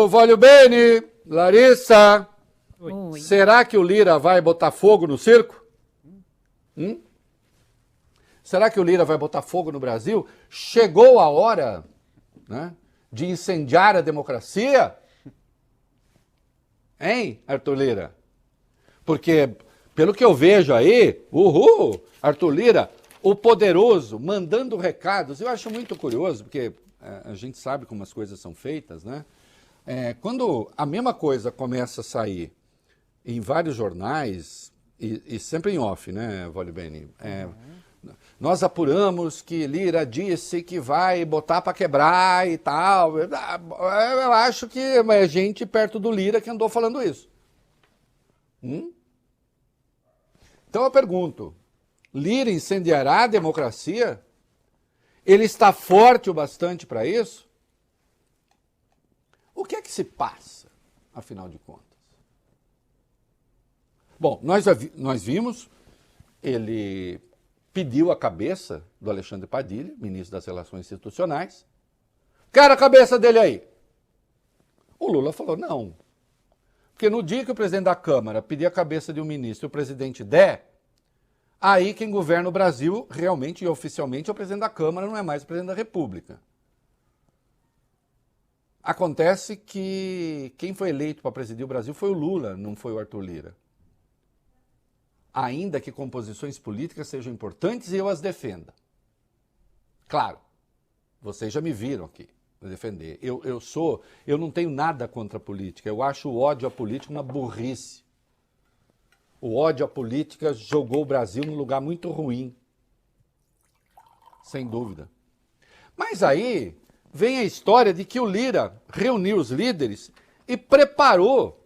Voglio bene, Larissa. Oi. Será que o Lira vai botar fogo no circo? Será que o Lira vai botar fogo no Brasil? Chegou a hora, né, de incendiar a democracia? Hein, Arthur Lira? Porque, pelo que eu vejo aí, Arthur Lira, o poderoso, mandando recados. Eu acho muito curioso, porque a gente sabe como as coisas são feitas, né? Quando a mesma coisa começa a sair em vários jornais, e sempre em off, né, Voglio bene? Nós apuramos que Lira disse que vai botar para quebrar e tal. Eu acho que é gente perto do Lira que andou falando isso. Então eu pergunto, Lira incendiará a democracia? Ele está forte o bastante para isso? O que é que se passa, afinal de contas? Bom, nós vimos, ele pediu a cabeça do Alexandre Padilha, ministro das Relações Institucionais. Quero a cabeça dele aí. O Lula falou não. Porque no dia que o presidente da Câmara pedir a cabeça de um ministro e o presidente der, aí quem governa o Brasil realmente e oficialmente é o presidente da Câmara, não é mais o presidente da República. Acontece que quem foi eleito para presidir o Brasil foi o Lula, não foi o Arthur Lira. Ainda que composições políticas sejam importantes e eu as defenda. Claro, vocês já me viram aqui defender. Eu não tenho nada contra a política, eu acho o ódio à política uma burrice. O ódio à política jogou o Brasil num lugar muito ruim. Sem dúvida. Mas aí vem a história de que o Lira reuniu os líderes e preparou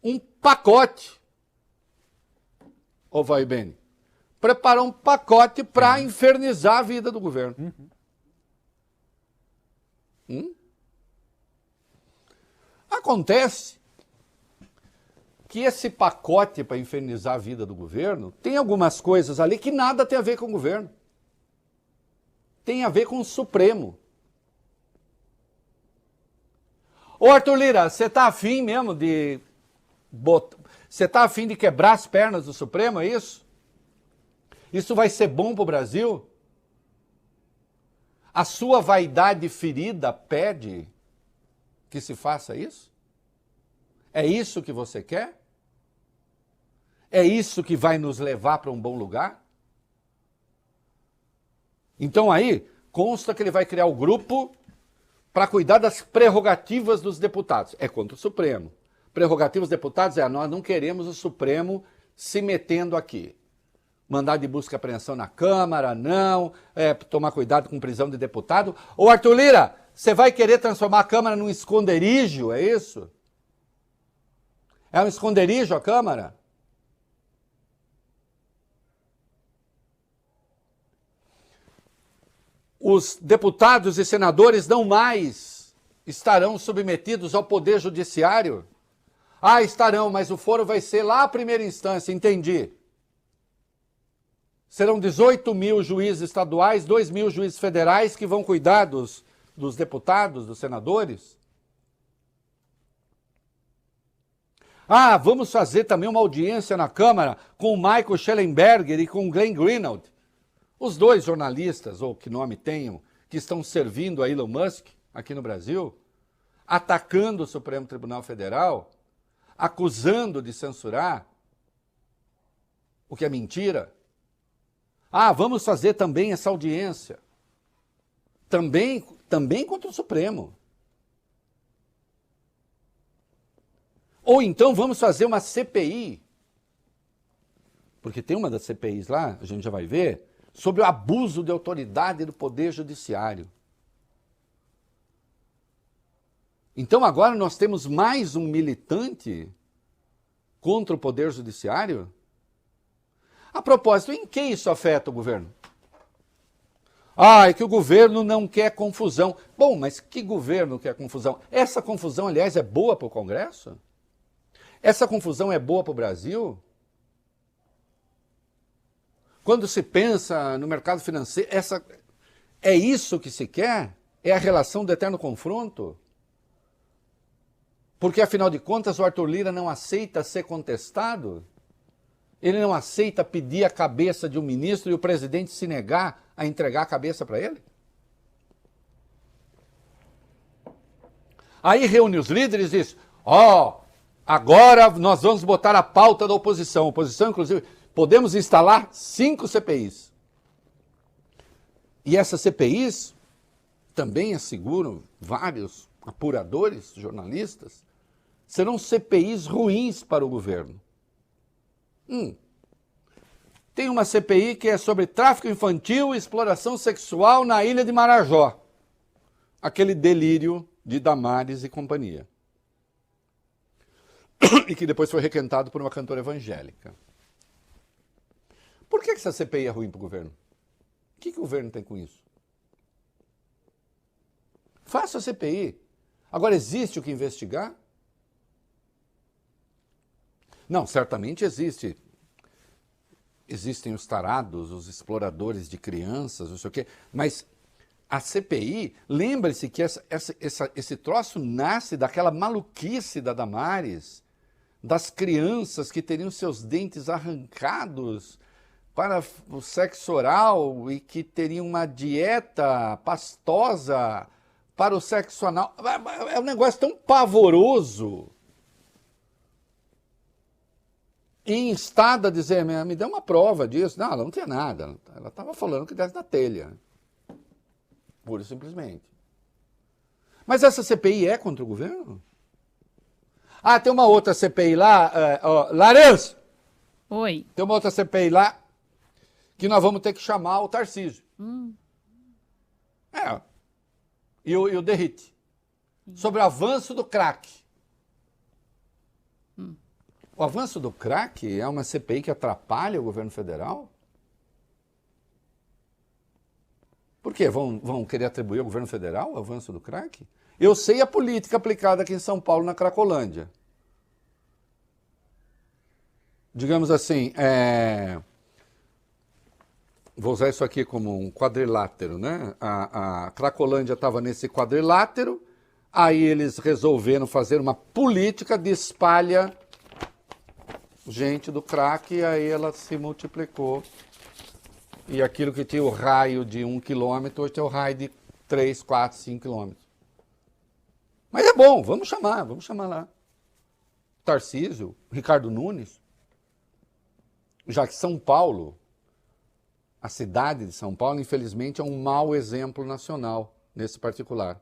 um pacote. Ou vai bem? Preparou um pacote para infernizar a vida do governo. Acontece que esse pacote para infernizar a vida do governo tem algumas coisas ali que nada tem a ver com o governo. Tem a ver com o Supremo. Ô Arthur Lira, você tá afim mesmo de Você está afim de quebrar as pernas do Supremo, é isso? Isso vai ser bom para o Brasil? A sua vaidade ferida pede que se faça isso? É isso que você quer? É isso que vai nos levar para um bom lugar? Então aí, consta que ele vai criar o grupo para cuidar das prerrogativas dos deputados. É contra o Supremo. Prerrogativas dos deputados nós não queremos o Supremo se metendo aqui. Mandado de busca e apreensão na Câmara, não. Tomar cuidado com prisão de deputado. Ô Arthur Lira, você vai querer transformar a Câmara num esconderijo, é isso? É um esconderijo a Câmara? Os deputados e senadores não mais estarão submetidos ao Poder Judiciário? Estarão, mas o foro vai ser lá a primeira instância, entendi. Serão 18 mil juízes estaduais, 2 mil juízes federais que vão cuidar dos deputados, dos senadores? Vamos fazer também uma audiência na Câmara com o Michael Shellenberger e com o Glenn Greenwald, os dois jornalistas, ou que nome tenham, que estão servindo a Elon Musk aqui no Brasil, atacando o Supremo Tribunal Federal, acusando de censurar, o que é mentira. Vamos fazer também essa audiência. Também contra o Supremo. Ou então vamos fazer uma CPI, porque tem uma das CPIs lá, a gente já vai ver, sobre o abuso de autoridade do Poder Judiciário. Então agora nós temos mais um militante contra o Poder Judiciário? A propósito, em que isso afeta o governo? É que o governo não quer confusão. Bom, mas que governo quer confusão? Essa confusão, aliás, é boa para o Congresso? Essa confusão é boa para o Brasil? Quando se pensa no mercado financeiro, é isso que se quer? É a relação do eterno confronto? Porque, afinal de contas, o Arthur Lira não aceita ser contestado? Ele não aceita pedir a cabeça de um ministro e o presidente se negar a entregar a cabeça para ele? Aí reúne os líderes e diz, agora nós vamos botar a pauta da oposição. A oposição, inclusive, podemos instalar 5 CPIs. E essas CPIs, também asseguram vários apuradores, jornalistas, serão CPIs ruins para o governo. Tem uma CPI que é sobre tráfico infantil e exploração sexual na ilha de Marajó. Aquele delírio de Damares e companhia. E que depois foi requentado por uma cantora evangélica. Por que essa CPI é ruim para o governo? O que o governo tem com isso? Faça a CPI. Agora, existe o que investigar? Não, certamente existe. Existem os tarados, os exploradores de crianças, não sei o quê, mas a CPI, lembre-se que esse troço nasce daquela maluquice da Damares, das crianças que teriam seus dentes arrancados para o sexo oral e que teriam uma dieta pastosa para o sexo anal. É um negócio tão pavoroso. E instada a dizer, me dê uma prova disso. Não, ela não tinha nada. Ela estava falando que desce da telha. Pura e simplesmente. Mas essa CPI é contra o governo? Ah, tem uma outra CPI lá, Larenço! Oi. Tem uma outra CPI lá que nós vamos ter que chamar o Tarcísio. E o Derrite. Sobre o avanço do crack. O avanço do crack é uma CPI que atrapalha o governo federal? Por quê? Vão querer atribuir ao governo federal o avanço do crack? Eu sei a política aplicada aqui em São Paulo, na Cracolândia. Digamos assim, vou usar isso aqui como um quadrilátero, né? A Cracolândia estava nesse quadrilátero, aí eles resolveram fazer uma política de espalha gente do crack, e aí ela se multiplicou. E aquilo que tinha o raio de 1 quilômetro, hoje tem o raio de 3, 4, 5 quilômetros. Mas é bom, vamos chamar lá. Tarcísio, Ricardo Nunes. Já que São Paulo, a cidade de São Paulo, infelizmente, é um mau exemplo nacional nesse particular.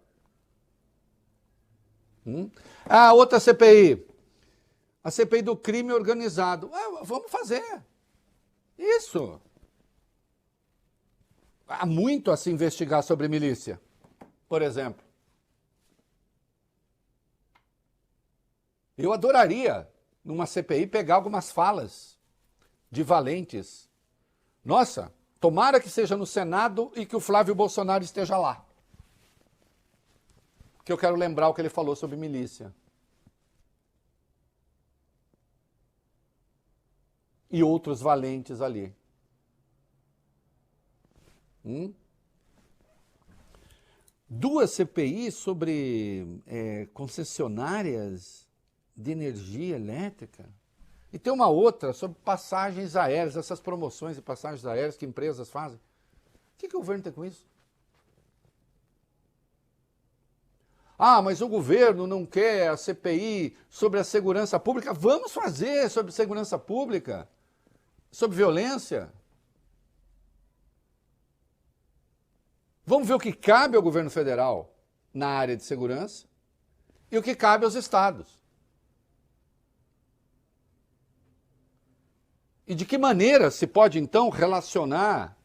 Outra CPI. A CPI do crime organizado. Vamos fazer. Isso. Há muito a se investigar sobre milícia, por exemplo. Eu adoraria, numa CPI, pegar algumas falas de valentes. Nossa, tomara que seja no Senado e que o Flávio Bolsonaro esteja lá. Que eu quero lembrar o que ele falou sobre milícia. E outros valentes ali. Duas CPIs sobre concessionárias de energia elétrica. E tem uma outra sobre passagens aéreas, essas promoções de passagens aéreas que empresas fazem. O que o governo tem com isso? Mas o governo não quer a CPI sobre a segurança pública. Vamos fazer sobre segurança pública, sobre violência. Vamos ver o que cabe ao governo federal na área de segurança e o que cabe aos estados. E de que maneira se pode, então, relacionar,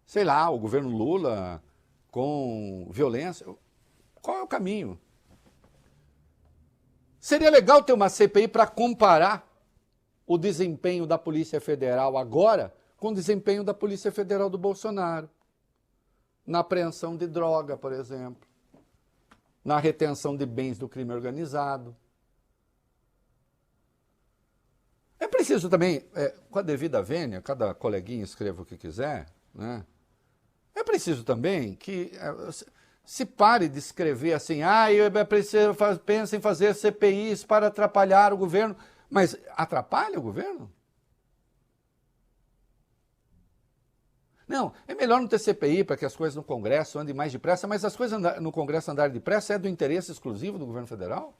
sei lá, o governo Lula com violência? Qual é o caminho? Seria legal ter uma CPI para comparar o desempenho da Polícia Federal agora com o desempenho da Polícia Federal do Bolsonaro. Na apreensão de droga, por exemplo. Na retenção de bens do crime organizado. É preciso também, com a devida vênia, cada coleguinha escreva o que quiser, né? É preciso também que Se pare de escrever assim, pensa em fazer CPIs para atrapalhar o governo. Mas atrapalha o governo? Não, é melhor não ter CPI para que as coisas no Congresso andem mais depressa, mas as coisas no Congresso andarem depressa é do interesse exclusivo do governo federal?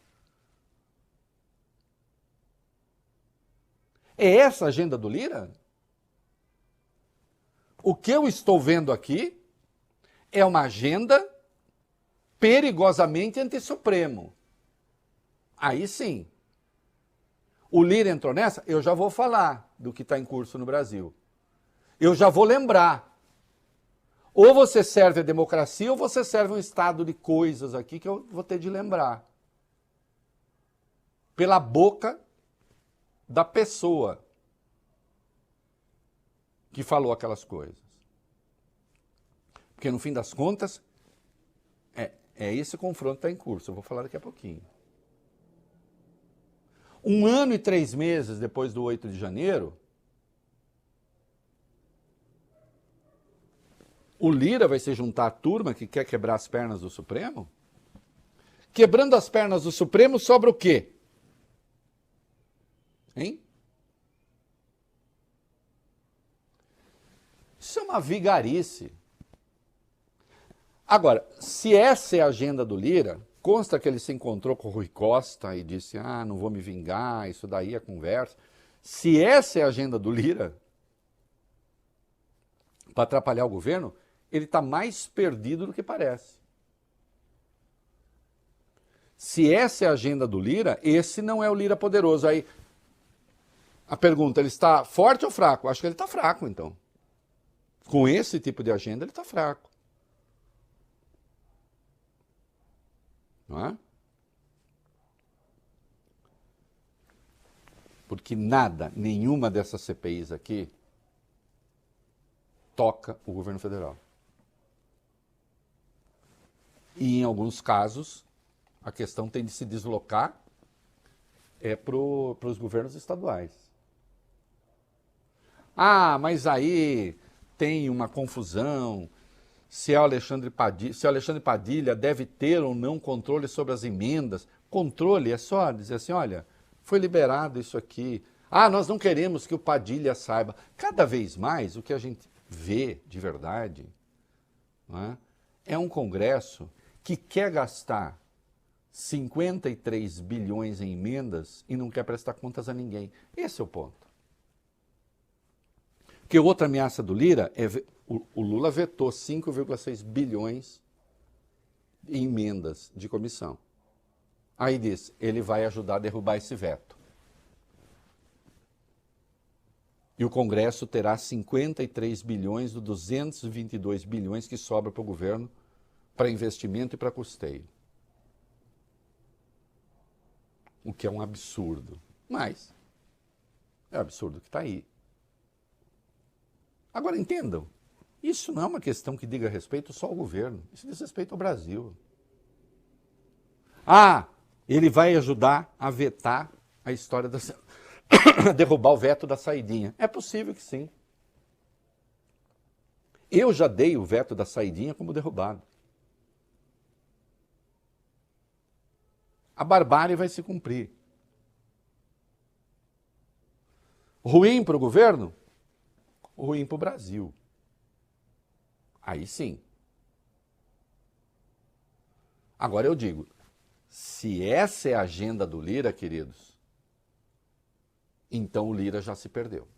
É essa a agenda do Lira? O que eu estou vendo aqui é uma agenda perigosamente anti-Supremo. Aí sim. O Lira entrou nessa? Eu já vou falar do que está em curso no Brasil. Eu já vou lembrar. Ou você serve a democracia ou você serve um estado de coisas aqui que eu vou ter de lembrar. Pela boca da pessoa que falou aquelas coisas. Porque no fim das contas, é esse confronto que está em curso. Eu vou falar daqui a pouquinho. 1 ano e 3 meses depois do 8 de janeiro, o Lira vai se juntar à turma que quer quebrar as pernas do Supremo? Quebrando as pernas do Supremo, sobra o quê? Hein? Isso é uma vigarice. Agora, se essa é a agenda do Lira, consta que ele se encontrou com o Rui Costa e disse, não vou me vingar, isso daí é conversa. Se essa é a agenda do Lira, para atrapalhar o governo, ele está mais perdido do que parece. Se essa é a agenda do Lira, esse não é o Lira poderoso. Aí, a pergunta, ele está forte ou fraco? Acho que ele está fraco, então. Com esse tipo de agenda, ele está fraco. Não é? Porque nenhuma dessas CPIs aqui toca o governo federal. E em alguns casos, a questão tem de se deslocar para os governos estaduais. Mas aí tem uma confusão. Se o Alexandre Padilha deve ter ou não controle sobre as emendas. Controle é só dizer assim, olha, foi liberado isso aqui. Nós não queremos que o Padilha saiba. Cada vez mais, o que a gente vê de verdade, não é um Congresso que quer gastar 53 bilhões em emendas e não quer prestar contas a ninguém. Esse é o ponto. Porque outra ameaça do Lira é... O Lula vetou 5,6 bilhões em emendas de comissão. Aí diz, ele vai ajudar a derrubar esse veto. E o Congresso terá 53 bilhões dos 222 bilhões que sobra para o governo para investimento e para custeio. O que é um absurdo. Mas é um absurdo que está aí. Agora entendam. Isso não é uma questão que diga respeito só ao governo, isso diz respeito ao Brasil. Ele vai ajudar a vetar a história da... derrubar o veto da saidinha. É possível que sim. Eu já dei o veto da saidinha como derrubado. A barbárie vai se cumprir. Ruim para o governo? Ruim para o Brasil. Aí sim. Agora eu digo, se essa é a agenda do Lira, queridos, então o Lira já se perdeu.